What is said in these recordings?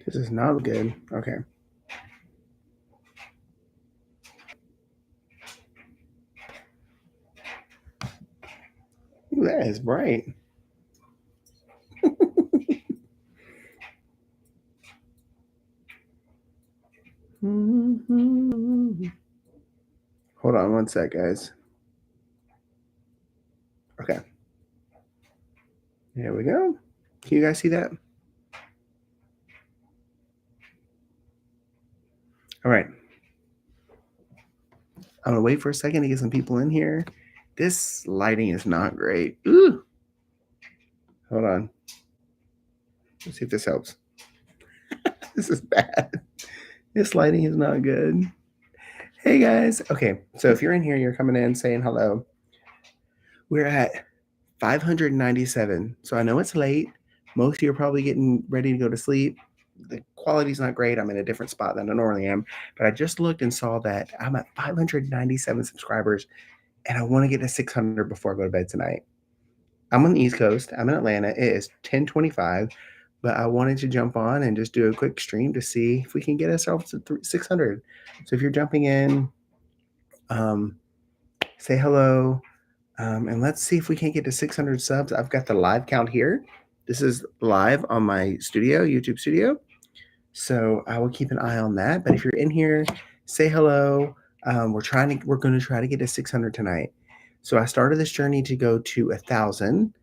This is not good. Okay. Ooh, that is bright. Hold on one sec, guys. Okay. There we go. Can you guys see that? All right. I'm gonna wait for a second to get some people in here. This lighting is not great. Ooh. Hold on. Let's see if this helps. This is bad. This lighting is not good. Hey guys. Okay, so if you're in here, you're coming in saying hello. We're at 597. So I know it's late. Most of you are probably getting ready to go to sleep. The quality's not great. I'm in a different spot than I normally am. But I just looked and saw that I'm at 597 subscribers and I want to get to 600 before I go to bed tonight. I'm on the East Coast. I'm in Atlanta. It is 10:25, but I wanted to jump on and just do a quick stream to see if we can get ourselves to 600. So if you're jumping in, say hello, and let's see if we can't get to 600 subs. I've got the live count here. This is live on my studio, YouTube studio. So I will keep an eye on that. But if you're in here, say hello. We're going to try to get to 600 tonight. So I started this journey to go to 1,000.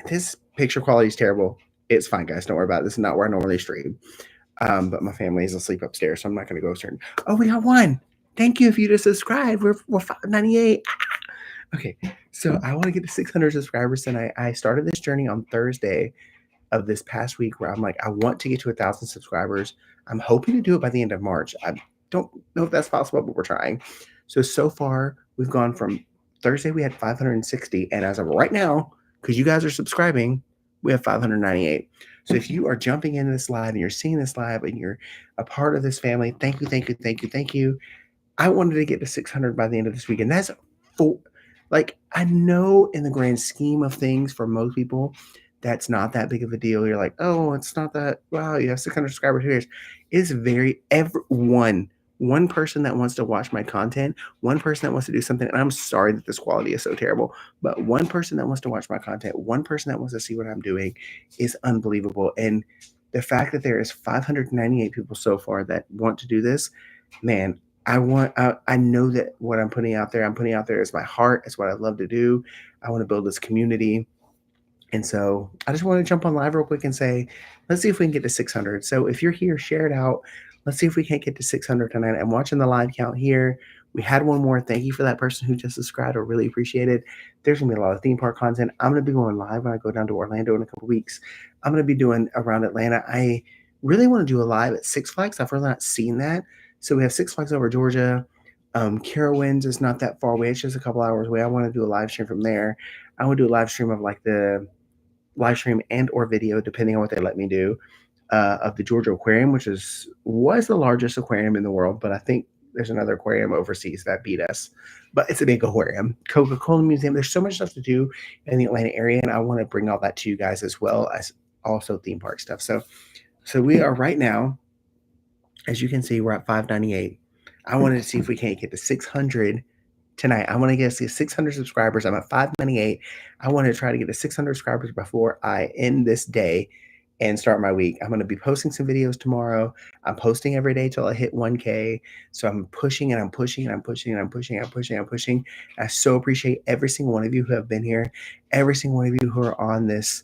This picture quality is terrible. It's fine, guys. Don't worry about it. This is not where I normally stream. But my family is asleep upstairs, so I'm not going to go certain. Oh, we got one. Thank you if you just subscribed. We're 598. Okay, so I want to get to 600 subscribers tonight. I started this journey on Thursday of this past week where I'm like, I want to get to 1,000 subscribers. I'm hoping to do it by the end of March. I don't know if that's possible, but we're trying. So far, we've gone from Thursday, we had 560. And as of right now, because you guys are subscribing, we have 598. So if you are jumping into this live and you're seeing this live and you're a part of this family, thank you, thank you, thank you, thank you. I wanted to get to 600 by the end of this week. And that's like, I know in the grand scheme of things for most people, that's not that big of a deal. You're like, oh, it's not that. Wow, you have 600 subscribers. Who cares? It's one person that wants to watch my content, one person that wants to do something. And I'm sorry that this quality is so terrible, but one person that wants to watch my content, one person that wants to see what I'm doing is unbelievable. And the fact that there is 598 people so far that want to do this, man, I know that what I'm putting out there is my heart. It's what I love to do. I want to build this community. And so I just want to jump on live real quick and say, let's see if we can get to 600. So if you're here, share it out. Let's see if we can't get to 600 tonight. I'm watching the live count here. We had one more. Thank you for that person who just subscribed. I really appreciate it. There's going to be a lot of theme park content. I'm going to be going live when I go down to Orlando in a couple weeks. I'm going to be doing around Atlanta. I really want to do a live at Six Flags. I've really not seen that. So we have Six Flags over Georgia. Carowinds is not that far away. It's just a couple hours away. I want to do a live stream from there. I want to do a live stream of like the live stream and or video, depending on what they let me do, of the Georgia Aquarium, which was the largest aquarium in the world, but I think there's another aquarium overseas that beat us. But it's a big aquarium. Coca-Cola Museum. There's so much stuff to do in the Atlanta area, and I want to bring all that to you guys as well as also theme park stuff. So we are right now, as you can see, we're at 598. I wanted to see if we can't get to 600 tonight. I want to get to 600 subscribers. I'm at 598. I want to try to get to 600 subscribers before I end this day and start my week. I'm going to be posting some videos tomorrow. I'm posting every day till I hit 1K. So I'm pushing and I'm pushing and I'm pushing and I'm pushing and I'm pushing and I'm pushing. I so appreciate every single one of you who have been here, every single one of you who are on this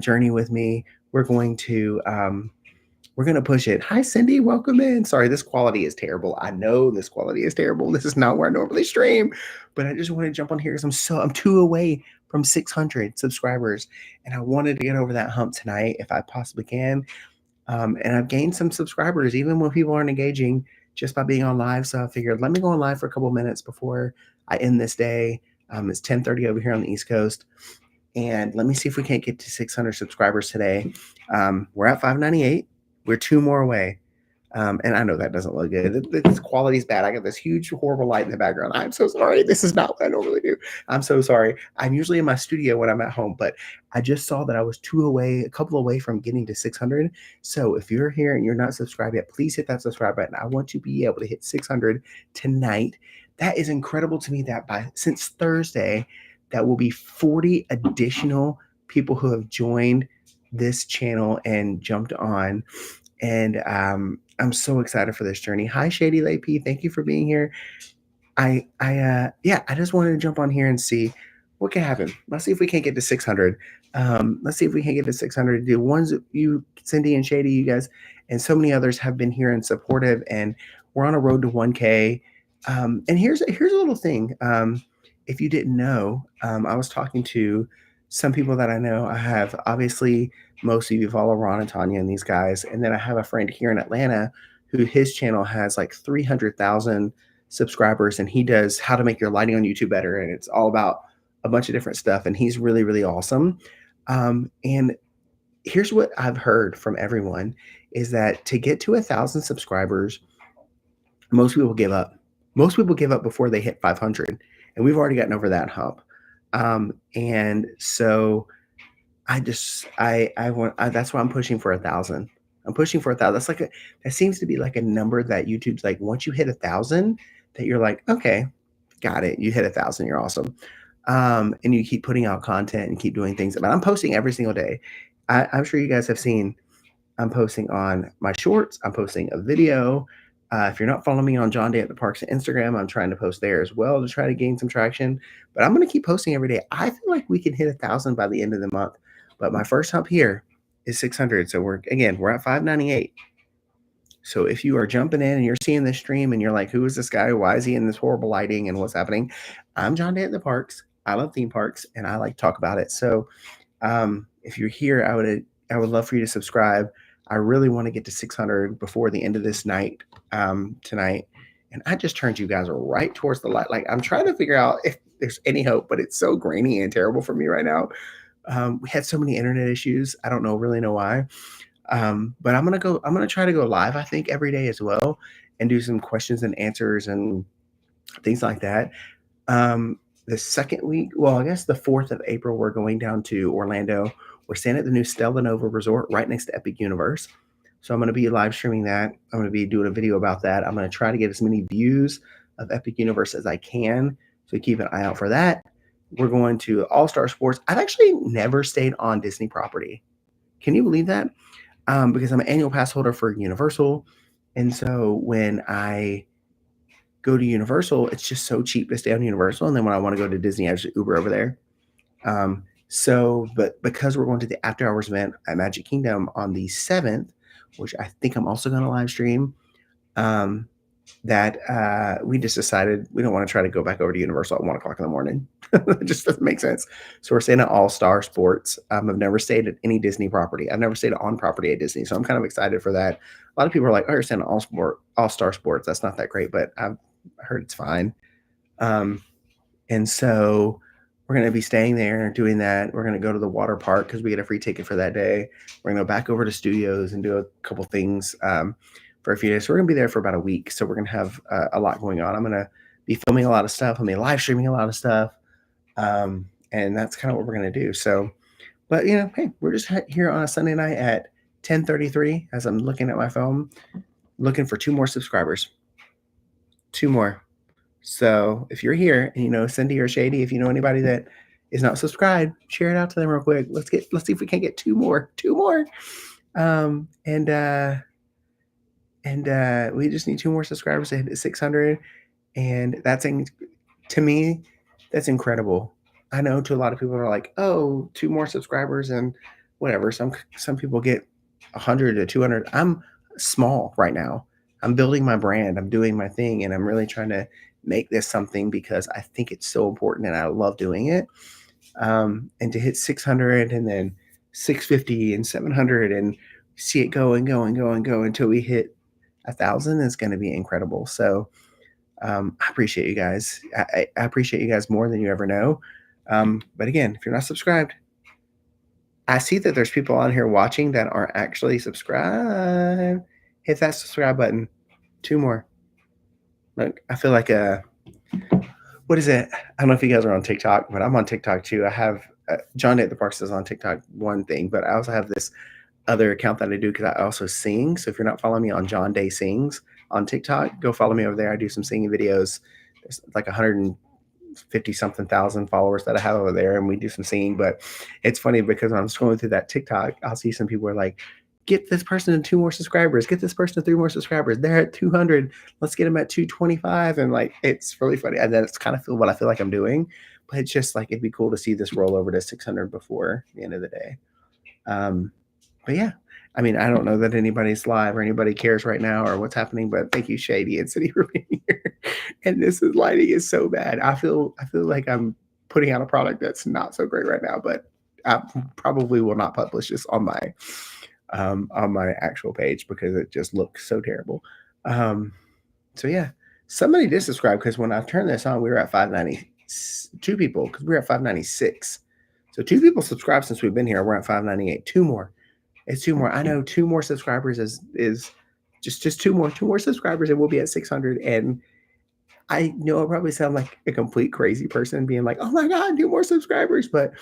journey with me. We're going to push it. Hi, Cindy. Welcome in. Sorry, this quality is terrible. I know this quality is terrible. This is not where I normally stream, but I just want to jump on here because I'm 2 away from 600 subscribers, and I wanted to get over that hump tonight if I possibly can. And I've gained some subscribers, even when people aren't engaging, just by being on live. So I figured, let me go on live for a couple minutes before I end this day. It's 10:30 over here on the East Coast. And let me see if we can't get to 600 subscribers today. We're at 598. We're 2 more away. And I know that doesn't look good. This quality is bad. I got this huge, horrible light in the background. I'm so sorry. This is not what I normally do. I'm so sorry. I'm usually in my studio when I'm at home, but I just saw that I was a couple away from getting to 600. So if you're here and you're not subscribed yet, please hit that subscribe button. I want to be able to hit 600 tonight. That is incredible to me that since Thursday, that will be 40 additional people who have joined this channel and jumped on. And I'm so excited for this journey. Hi, Shady Lap. Thank you for being here. I just wanted to jump on here and see what can happen. Let's see if we can't get to 600. Let's see if we can get to 600. The ones that you, Cindy and Shady, you guys, and so many others have been here and supportive, and we're on a road to 1K. And here's a little thing. If you didn't know, I was talking to some people that I know. I have obviously most of you follow Ron and Tanya and these guys, and then I have a friend here in Atlanta who his channel has like 300,000 subscribers, and he does how to make your lighting on YouTube better, and it's all about a bunch of different stuff, and he's really, really awesome. And here's what I've heard from everyone is that to get to 1,000 subscribers, most people give up. Most people give up before they hit 500, and we've already gotten over that hump. And so I want, that's why I'm pushing for 1,000. I'm pushing for 1,000. That seems to be like a number that YouTube's like, once you hit 1,000, that you're like, okay, got it. You hit 1,000, you're awesome. And you keep putting out content and keep doing things. But I'm posting every single day. I'm sure you guys have seen, I'm posting on my shorts. I'm posting a video. If you're not following me on John Day at the Parks Instagram, I'm trying to post there as well to try to gain some traction. But I'm going to keep posting every day. I feel like we can hit 1,000 by the end of the month. But my first hump here is 600. So we're at 598. So if you are jumping in and you're seeing this stream and you're like, who is this guy? Why is he in this horrible lighting and what's happening? I'm John Day at the Parks. I love theme parks and I like to talk about it. So if you're here, I would love for you to subscribe. I really want to get to 600 before the end of this night tonight. And I just turned you guys right towards the light. Like I'm trying to figure out if there's any hope, but it's so grainy and terrible for me right now. We had so many internet issues. I don't really know why. But I'm gonna try to go live, I think, every day as well, and do some questions and answers and things like that. The second week, well, I guess the 4th of April, we're going down to Orlando. We're staying at the new Stella Nova Resort right next to Epic Universe. So I'm going to be live streaming that. I'm going to be doing a video about that. I'm going to try to get as many views of Epic Universe as I can. So keep an eye out for that. We're going to All Star Sports. I've actually never stayed on Disney property. Can you believe that? Because I'm an annual pass holder for Universal. And so when I go to Universal, it's just so cheap to stay on Universal. And then when I want to go to Disney, I just Uber over there. But because we're going to the after hours event at Magic Kingdom on the 7th, which I think I'm also going to live stream, that we just decided we don't want to try to go back over to Universal at 1:00 in the morning. It just doesn't make sense. So we're staying at All Star Sports. I've never stayed at any Disney property. I've never stayed on property at Disney. So I'm kind of excited for that. A lot of people are like, oh, you're staying at All Star Sports. That's not that great, but I've heard it's fine. And so we're going to be staying there and doing that. We're going to go to the water park because we get a free ticket for that day. We're going to go back over to studios and do a couple things for a few days. So we're going to be there for about a week. So we're going to have a lot going on. I'm going to be filming a lot of stuff. I'm going to be live streaming a lot of stuff. And that's kind of what we're going to do. So, but hey, we're just here on a Sunday night at 10:33 as I'm looking at my phone, looking for 2 more subscribers. 2 more. So if you're here and Cindy or Shady, if you know anybody that is not subscribed, share it out to them real quick. Let's see if we can get 2 more. We just need 2 more subscribers to hit 600. And to me, that's incredible. I know to a lot of people are like, oh, 2 more subscribers and whatever. Some people get 100 to 200. I'm small right now. I'm building my brand. I'm doing my thing. And I'm really trying to make this something because I think it's so important and I love doing it. And to hit 600 and then 650 and 700 and see it go and go and go and go until we hit 1,000 is going to be incredible. So I appreciate you guys. I appreciate you guys more than you ever know. But again, if you're not subscribed, I see that there's people on here watching that aren't actually subscribed. Hit that subscribe button. 2 more. Look, I feel like what is it? I don't know if you guys are on TikTok, but I'm on TikTok too. I have John Day at the Parks is on TikTok, one thing, but I also have this other account that I do because I also sing. So if you're not following me on John Day Sings on TikTok, go follow me over there. I do some singing videos. There's like 150 something thousand followers that I have over there, and we do some singing. But it's funny because when I'm scrolling through that TikTok, I'll see some people are like, get this person to 2 more subscribers, get this person to 3 more subscribers. They're at 200. Let's get them at 225. And like, it's really funny. And that's kind of what I feel like I'm doing. But it's just like, it'd be cool to see this roll over to 600 before the end of the day. But yeah, I mean, I don't know that anybody's live or anybody cares right now or what's happening, but thank you, Shady and City, for being here. And lighting is so bad. I feel like I'm putting out a product that's not so great right now, but I probably will not publish this on my actual page because it just looks so terrible. So yeah, somebody did subscribe because when I turned this on, we were at 592 people because we were at 596. So 2 people subscribed since we've been here. We're at 598. 2 more. It's 2 more. I know 2 more subscribers is just 2 more subscribers and we'll be at 600. And I know I probably sound like a complete crazy person being like, oh my God, 2 more subscribers, but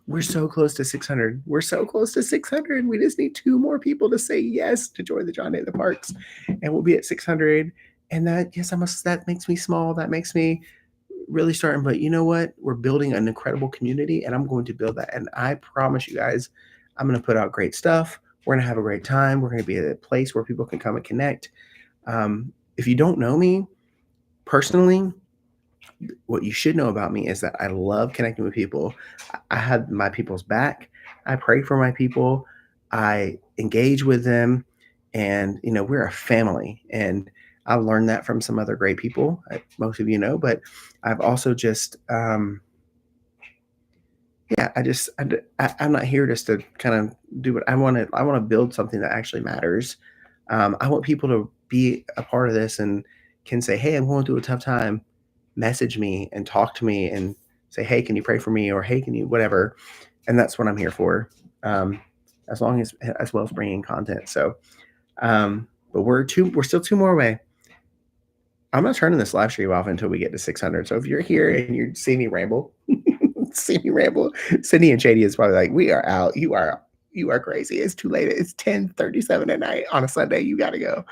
we're so close to 600. We're so close to 600. We just need 2 more people to say yes to join the John Day at the Parks, and we'll be at 600. And that makes me small. That makes me really starting. But you know what? We're building an incredible community, and I'm going to build that. And I promise you guys, I'm going to put out great stuff. We're going to have a great time. We're going to be at a place where people can come and connect. If you don't know me personally, what you should know about me is that I love connecting with people. I have my people's back. I pray for my people. I engage with them. And, we're a family. And I've learned that from some other great people, most of you know, but I've also just, yeah, I'm not here just to kind of do what I want to. I want to build something that actually matters. I want people to be a part of this and can say, "Hey, I'm going through a tough time. Message me and talk to me and say, hey, can you pray for me?" Or hey, can you whatever. And that's what I'm here for. Um, as well as bringing content. So, but we're still 2 more away. I'm not turning this live stream off until we get to 600. So if you're here and you're seeing me ramble, Sydney and Shady is probably like, we are out. You are crazy. It's too late. It's 10:37 at night on a Sunday. You got to go.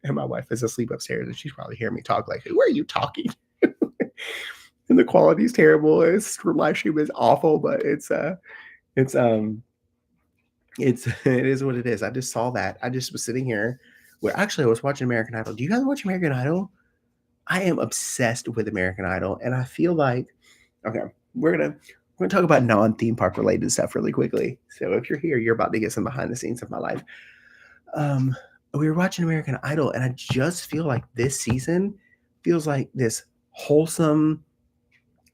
And my wife is asleep upstairs and she's probably hearing me talk like, who are you talking? And the quality is terrible. Live stream is awful, but it is what it is. I just saw that. I just was sitting here where actually I was watching American Idol. Do you guys watch American Idol? I am obsessed with American Idol, and I feel like, okay, we're gonna talk about non-theme park related stuff really quickly. So if you're here, you're about to get some behind the scenes of my life. We were watching American Idol, and I just feel like this season feels like this wholesome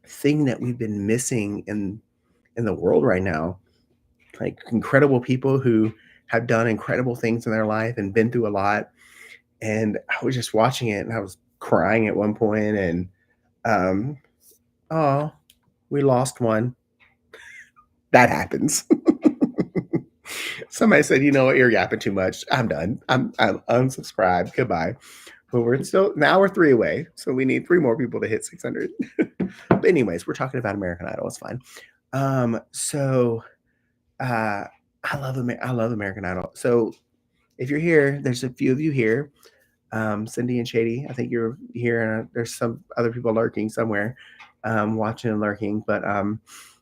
thing that we've been missing in the world right now. Like incredible people who have done incredible things in their life and been through a lot. And I was just watching it and I was crying at one point and oh, we lost one. That happens. Somebody said, you know what, you're yapping too much. I'm done. I'm unsubscribed. Goodbye. But we're 3 away. So we need 3 more people to hit 600. But anyways, we're talking about American Idol. It's fine. I love American Idol. So if you're here, there's a few of you here. Cindy and Shady, I think you're here, and there's some other people lurking somewhere, watching and lurking. But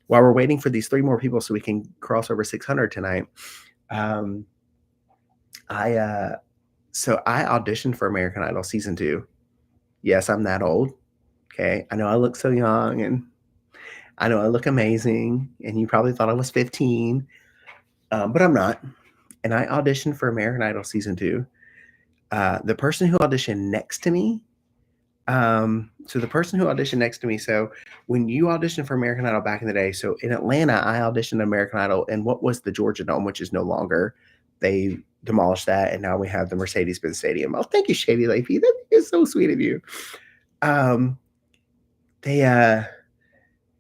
while we're waiting for these 3 more people so we can cross over 600 tonight, I auditioned for American Idol season 2. Yes, I'm that old. Okay, I know I look so young, and I know I look amazing, and you probably thought I was 15, but I'm not. And I auditioned for American Idol season 2. The person who auditioned next to me, so when you auditioned for American Idol back in the day, so in Atlanta, I auditioned American Idol in what was the Georgia Dome, which is no longer. They demolished that, and now we have the Mercedes-Benz Stadium. Oh, thank you, Shady Lady. That is so sweet of you.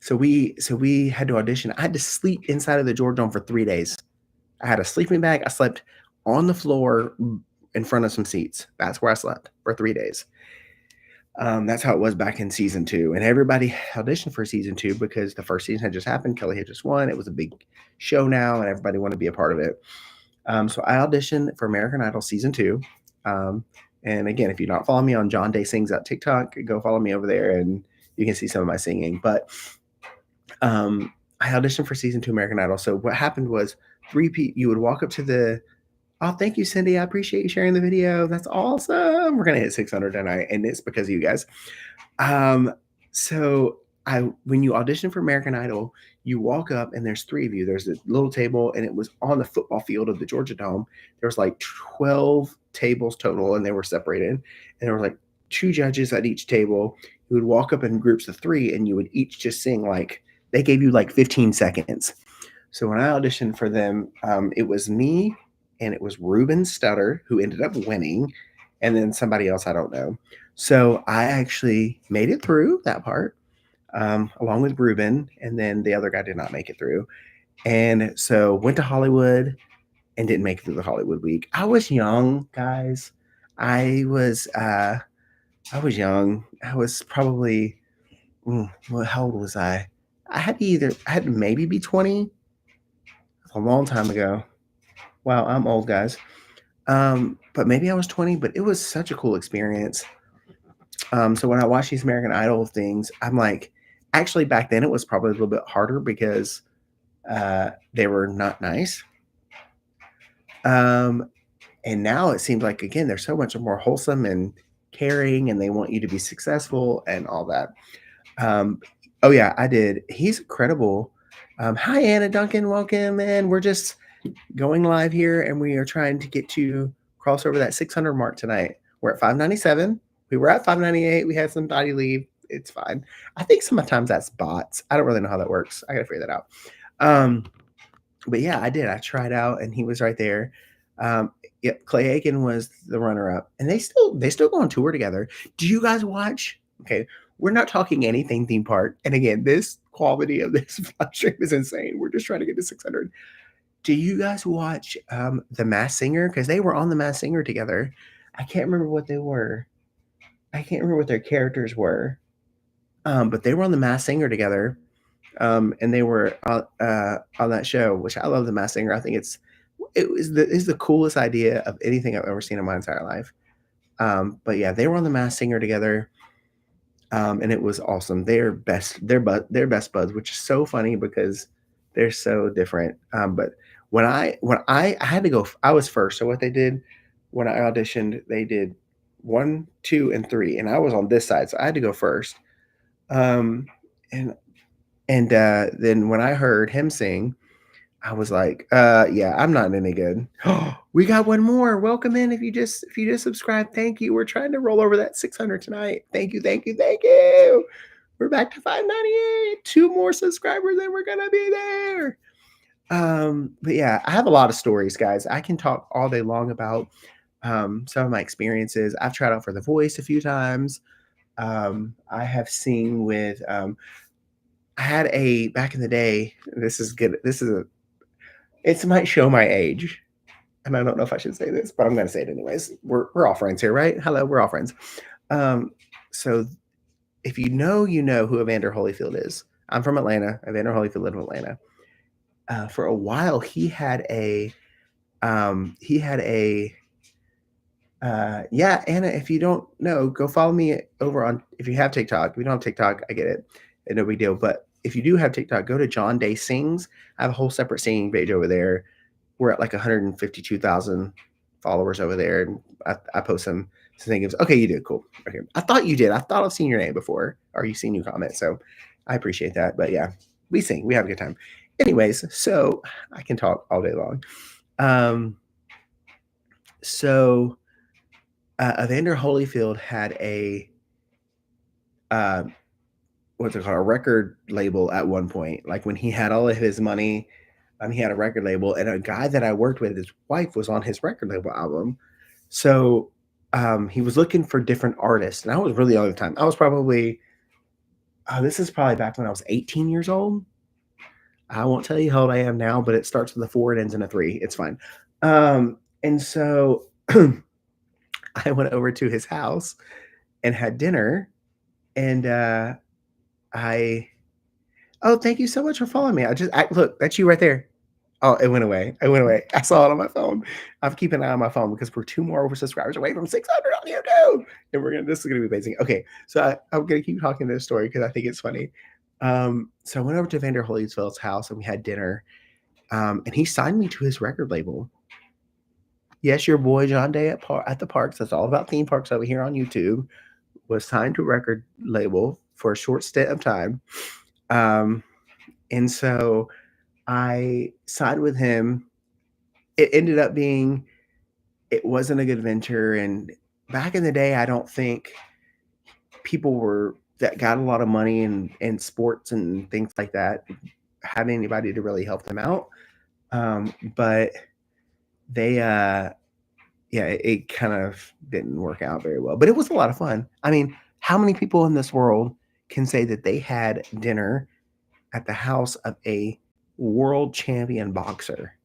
So we had to audition. I had to sleep inside of the Georgia Dome for 3 days. I had a sleeping bag. I slept on the floor in front of some seats. That's where I slept for 3 days. That's how it was back in season two. And everybody auditioned for season two because the first season had just happened. Kelly had just won. It was a big show now, and everybody wanted to be a part of it. So I auditioned for American Idol season two. Um, and again, if you're not following me on John Day Sings at TikTok, go follow me over there and you can see some of my singing. But I auditioned for season two American Idol. So what happened was you would walk up to the, oh, thank you, Cindy. I appreciate you sharing the video. That's awesome. We're going to hit 600 tonight. And it's because of you guys. So when you audition for American Idol, you walk up and there's three of you. There's a little table and it was on the football field of the Georgia Dome. There was like 12 tables total and they were separated. And there were like two judges at each table. You would walk up in groups of three and you would each just sing they gave you like 15 seconds. So when I auditioned for them, it was me and it was Ruben Studdard who ended up winning, and then somebody else I don't know. So I actually made it through that part, along with Ruben, and then the other guy did not make it through. And so went to Hollywood and didn't make it through the Hollywood week. I was young, guys. I was young. I was probably how old was I? I had to maybe be 20. That's a long time ago. Wow, I'm old, guys. But maybe I was 20, but it was such a cool experience. So when I watch these American Idol things, I'm like, actually back then it was probably a little bit harder because they were not nice. And now it seems like, again, they're so much more wholesome and caring, and they want you to be successful and all that. Oh yeah, I did. He's incredible. Hi, Anna Duncan. Welcome. And we're just going live here, and we are trying to get to cross over that 600 mark tonight. We're at 597. We were at 598. We had somebody leave. It's fine. I think sometimes that's bots. I don't really know how that works. I got to figure that out. But yeah, I did. I tried out, and he was right there. Yep, Clay Aiken was the runner-up, and they still go on tour together. Do you guys watch? Okay, we're not talking anything theme park, and again, this quality of this live stream is insane. We're just trying to get to 600. Do you guys watch The Masked Singer? Because they were on The Masked Singer together. I can't remember what they were. I can't remember what their characters were. But they were on The Masked Singer together. And they were on that show, which I love. The Masked Singer. I think it's the coolest idea of anything I've ever seen in my entire life. But yeah, they were on The Masked Singer together. And it was awesome. They're best buds, which is so funny because they're so different. But when I had to go, I was first. So what they did when I auditioned, they did 1, 2, and 3, and I was on this side, so I had to go first. And then when I heard him sing, I was like, yeah, I'm not any good. We got one more. Welcome in. If you just subscribe, thank you. We're trying to roll over that 600 tonight. Thank you. We're back to 598. 2 more subscribers and we're gonna be there. But yeah, I have a lot of stories, guys. I can talk all day long about some of my experiences. I've tried out for The Voice a few times. I have seen with I had a back in the day. This is good. It might show my age, and I don't know if I should say this, but I'm going to say it anyways. We're all friends here, right? Hello, we're all friends. So if you know who Evander Holyfield is. I'm from Atlanta. Evander Holyfield lived in Atlanta. For a while, he had a yeah, Anna, if you don't know, go follow me over on, if you have TikTok. If you don't have TikTok, I get it. No big deal. But if you do have TikTok, go to John Day Sings. I have a whole separate singing page over there. We're at like 152,000 followers over there. And I post some things. Okay, you did. Cool. Okay. I thought you did. I thought I've seen your name before, or you've seen your comment. So I appreciate that. But yeah, we sing. We have a good time. Anyways, so I can talk all day long. Evander Holyfield had a what's it called, a record label at one point. Like when he had all of his money, he had a record label, and a guy that I worked with, his wife was on his record label album. So he was looking for different artists, and I was really young at the time. I was probably this is probably back when I was 18 years old. I won't tell you how old I am now, but it starts with a 4 and ends in a 3. It's fine. And so I went over to his house and had dinner. And I, oh, thank you so much for following me. Look, that's you right there. Oh, it went away. It went away. I saw it on my phone. I'm keeping an eye on my phone because we're 2 more over subscribers away from 600 on YouTube. And this is gonna be amazing. Okay, so I'm gonna keep talking this story because I think it's funny. So I went over to Vander Holyfield's house and we had dinner. And he signed me to his record label. Yes, your boy John Day at the parks. That's all about theme parks over here on YouTube. Was signed to a record label for a short stint of time. And so I signed with him. It ended up being, it wasn't a good venture. And back in the day, I don't think people that got a lot of money in sports and things like that had anybody to really help them out. But they, yeah, it kind of didn't work out very well, but it was a lot of fun. I mean, how many people in this world can say that they had dinner at the house of a world champion boxer?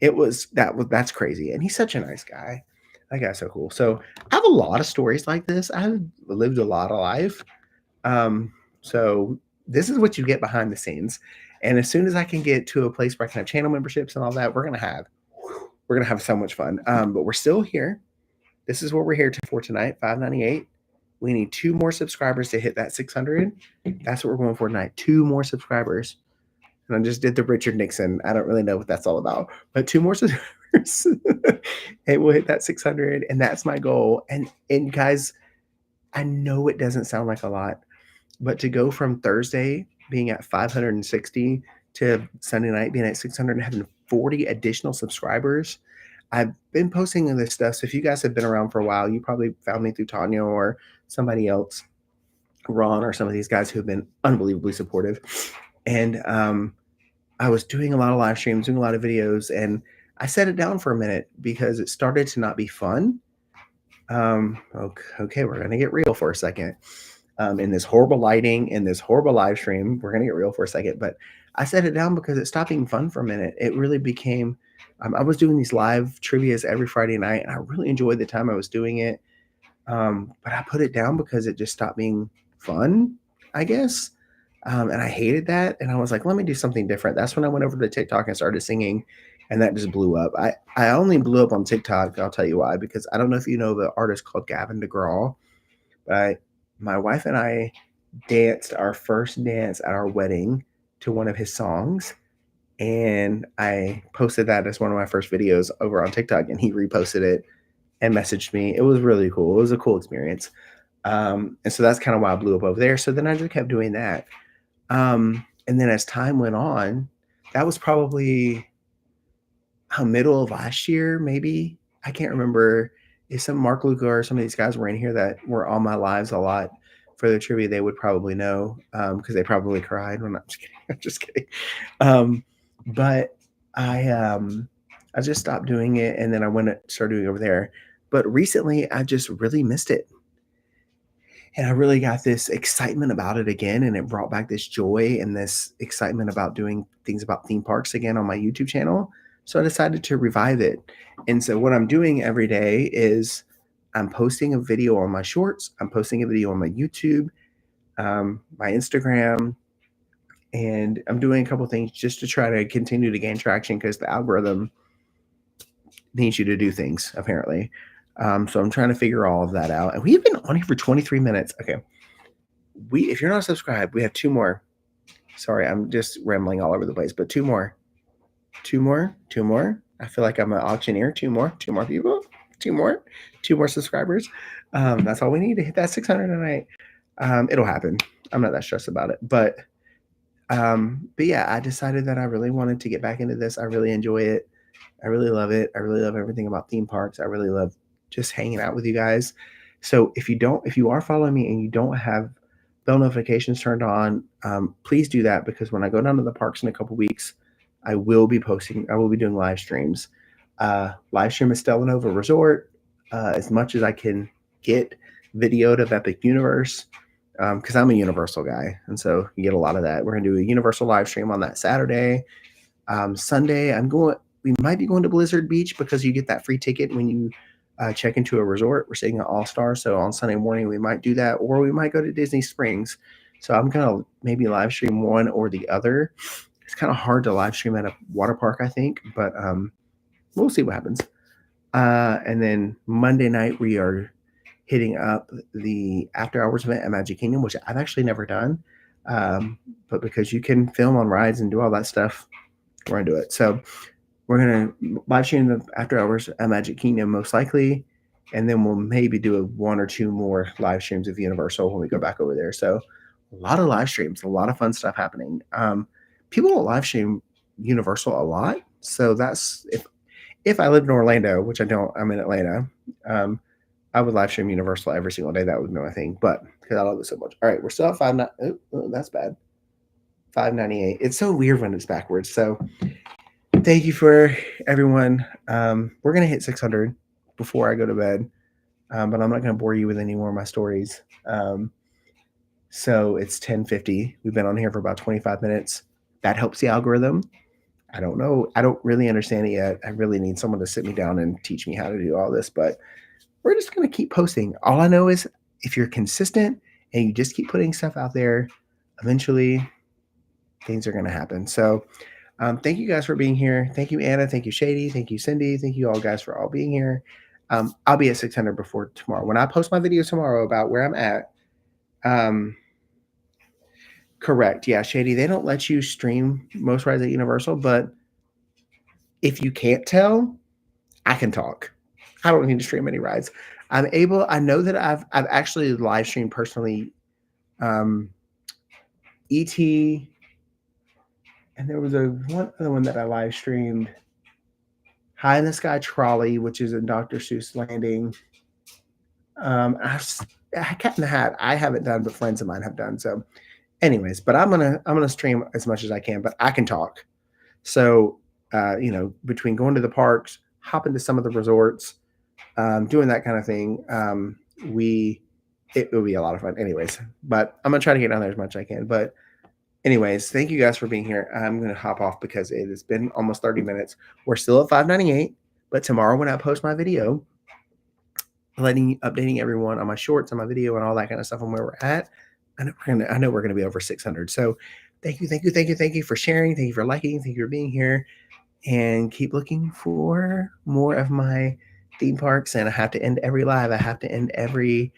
That's crazy. And he's such a nice guy. That guy's so cool. So I have a lot of stories like this. I've lived a lot of life. So this is what you get behind the scenes. And as soon as I can get to a place where I can have channel memberships and all that, we're gonna have so much fun. But we're still here. This is what we're here for tonight, 598. We need 2 more subscribers to hit that 600. That's what we're going for tonight. 2 more subscribers. And I just did the Richard Nixon. I don't really know what that's all about, but 2 more subscribers and we'll hit that 600. And that's my goal. And guys, I know it doesn't sound like a lot, but to go from Thursday being at 560 to Sunday night being at 600 and having 40 additional subscribers, I've been posting this stuff. So if you guys have been around for a while, you probably found me through Tanya or somebody else, Ron, or some of these guys who have been unbelievably supportive. And I was doing a lot of live streams, doing a lot of videos, and I set it down for a minute because it started to not be fun. Okay, we're going to get real for a second. In this horrible lighting, in this horrible live stream, we're going to get real for a second. But I set it down because it stopped being fun for a minute. It really became, I was doing these live trivias every Friday night, and I really enjoyed the time I was doing it. But I put it down because it just stopped being fun, I guess. And I hated that. And I was like, let me do something different. That's when I went over to TikTok and started singing, and that just blew up. I only blew up on TikTok. I'll tell you why, because I don't know if you know the artist called Gavin DeGraw, but my wife and I danced our first dance at our wedding to one of his songs. And I posted that as one of my first videos over on TikTok, and he reposted it and messaged me. It was really cool. It was a cool experience. And so that's kind of why I blew up over there. So then I just kept doing that. And then as time went on, that was probably middle of last year, maybe. I can't remember if some Mark Luca or some of these guys were in here that were on my lives a lot for the trivia. They would probably know because they probably cried when I'm just kidding. I'm just kidding. But I just stopped doing it, and then I went and started doing it over there. But recently, I just really missed it. And I really got this excitement about it again, and it brought back this joy and this excitement about doing things about theme parks again on my YouTube channel. So I decided to revive it. And so what I'm doing every day is I'm posting a video on my shorts, I'm posting a video on my YouTube, my Instagram, and I'm doing a couple things just to try to continue to gain traction because the algorithm needs you to do things, apparently. So I'm trying to figure all of that out. And we've been on here for 23 minutes. Okay. If you're not subscribed, we have 2 more. Sorry, I'm just rambling all over the place, but 2 more. 2 more. I feel like I'm an auctioneer. 2 more people. 2 more subscribers. That's all we need to hit that 600 tonight. It'll happen. I'm not that stressed about it. But yeah, I decided that I really wanted to get back into this. I really enjoy it. I really love it. I really love everything about theme parks. I really love just hanging out with you guys. So if you are following me and you don't have bell notifications turned on, please do that, because when I go down to the parks in a couple weeks, I will be doing live streams. Live stream at Stella Nova Resort, as much as I can get videoed of Epic Universe, because I'm a Universal guy, and so you get a lot of that. We're gonna do a Universal live stream on that Saturday. Sunday, I'm going. we might be going to Blizzard Beach because you get that free ticket when you check into a resort. We're staying at All Star, so on Sunday morning we might do that, or we might go to Disney Springs. So I'm gonna maybe live stream one or the other. It's kind of hard to live stream at a water park, I think, but we'll see what happens. And then Monday night we are hitting up the after hours event at Magic Kingdom, which I've actually never done. But because you can film on rides and do all that stuff, we're gonna do it. So we're gonna live stream the after hours at Magic Kingdom most likely, and then we'll maybe do one or two more live streams of Universal when we go back over there. So a lot of live streams, a lot of fun stuff happening. People don't live stream Universal a lot, so that's if I lived in Orlando, which I don't, I'm in Atlanta. I would live stream Universal every single day. That would be my thing, but because I love it so much. All right, we're still at that's bad. $5.98. It's so weird when it's backwards. So thank you for everyone. We're gonna hit 600 before I go to bed, but I'm not gonna bore you with any more of my stories. So it's 10:50. We've been on here for about 25 minutes. That helps the algorithm. I don't know. I don't really understand it yet. I really need someone to sit me down and teach me how to do all this, but we're just going to keep posting. All I know is if you're consistent and you just keep putting stuff out there, eventually things are going to happen. So thank you guys for being here. Thank you, Anna. Thank you, Shady. Thank you, Cindy. Thank you all guys for all being here. I'll be at 600 before tomorrow. When I post my video tomorrow about where I'm at, correct. Yeah, Shady, they don't let you stream most rides at Universal, but if you can't tell, I can talk. I don't need to stream any rides. I know that I've actually live streamed personally E.T. and there was one other one that I live streamed, High in the Sky Trolley, which is in Dr. Seuss Landing. Cat in the Hat I haven't done, but friends of mine have done. So anyways, but I'm gonna stream as much as I can, but I can talk. So between going to the parks, hopping to some of the resorts, doing that kind of thing, it will be a lot of fun. Anyways, but I'm gonna try to get down there as much as I can. But anyways, thank you guys for being here. I'm gonna hop off because it has been almost 30 minutes. We're still at $5.98, but tomorrow when I post my video, updating everyone on my shorts and my video and all that kind of stuff and where we're at, I know we're gonna be over 600. So thank you for sharing. Thank you for liking. Thank you for being here. And keep looking for more of my theme parks. And I have to end every live. I have to end every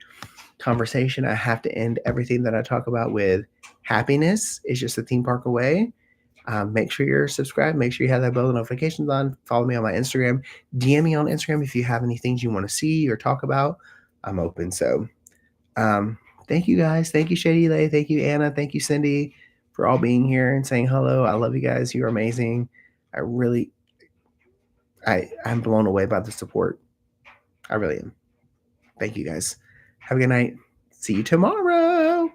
conversation. I have to end everything that I talk about with happiness is just a theme park away. Make sure you're subscribed. Make sure you have that bell notifications on. Follow me on my Instagram. DM me on Instagram if you have any things you want to see or talk about. I'm open. So thank you guys. Thank you, Shady Lay. Thank you, Anna. Thank you, Cindy, for all being here and saying hello. I love you guys. You're amazing. I'm blown away by the support. I really am. Thank you guys. Have a good night. See you tomorrow.